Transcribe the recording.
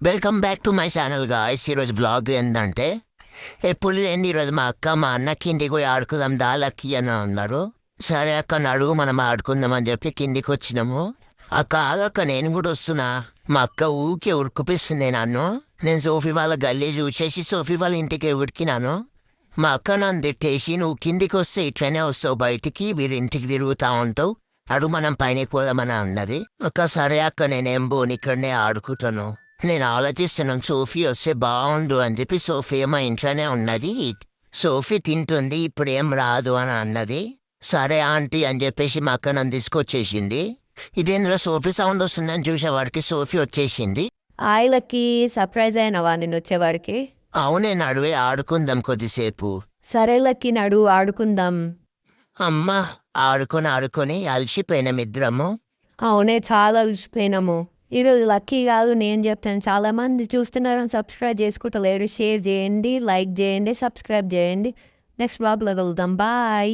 Welcome back to my channel guys. ఈరోజు blog ఏంటంటే ఎప్పుడు లేని ఈరోజు మా అక్క మా అన్నకి ఇంటికి పోయి ఆడుకుందాం దా లక్కీ అని అన్నారు. సరే అక్క నడుగు మనం ఆడుకుందాం అని చెప్పి కిందికి వచ్చినాము. అక్క ఆగక్క నేను కూడా వస్తున్నా. మా అక్క ఊరికే ఉరుకుపిస్తుంది నన్ను. నేను సోఫీ వాళ్ళ గల్లీ చూసేసి సోఫీ వాళ్ళ ఇంటికి ఉరికినాను. మా అక్క నన్ను తిట్టేసి నువ్వు కిందికి వస్తే ఇట్లనే వస్తావు బయటికి మీరు ఇంటికి తిరుగుతూ ఉంటావు అడుగు మనం పైనకి పోదామని అన్నది. అక్క సరే అక్క నేనేం పోను ఇక్కడనే ఆడుకుంటాను. నేను ఆలోచిస్తున్నాను సోఫీ వస్తే బాగుండు అని చెప్పి సోఫీ మా ఇంట్లోనే ఉన్నది. సోఫీ తింటుంది ఇప్పుడు ఏం రాదు అని అన్నది. సరే ఆంటీ అని చెప్పేసి మా అక్క నన్ను తీసుకొచ్చేసింది. ఇదేంద్ర సోఫీ సౌండ్ వస్తుందని చూసేవాడికి సోఫీ వచ్చేసింది. ఆయిలకి సర్ప్రైజ్ అయినవా నేను వచ్చేవారికి? అవునే నడువే ఆడుకుందాం కొద్దిసేపు. సరే లక్కి నడు ఆడుకుందాం. అమ్మా ఆడుకొని ఆడుకొని అలసిపోయినాం ఇద్దరము. అవునే చాలా అలసిపోయినాము. ఈరోజు లక్కీ కాదు నేను చెప్తాను, చాలా మంది చూస్తున్నారని సబ్స్క్రైబ్ చేసుకుంటలేరు. షేర్ చేయండి, లైక్ చేయండి, సబ్స్క్రైబ్ చేయండి. నెక్స్ట్ బ్లాగ్లో కలుద్దాం. బాయ్.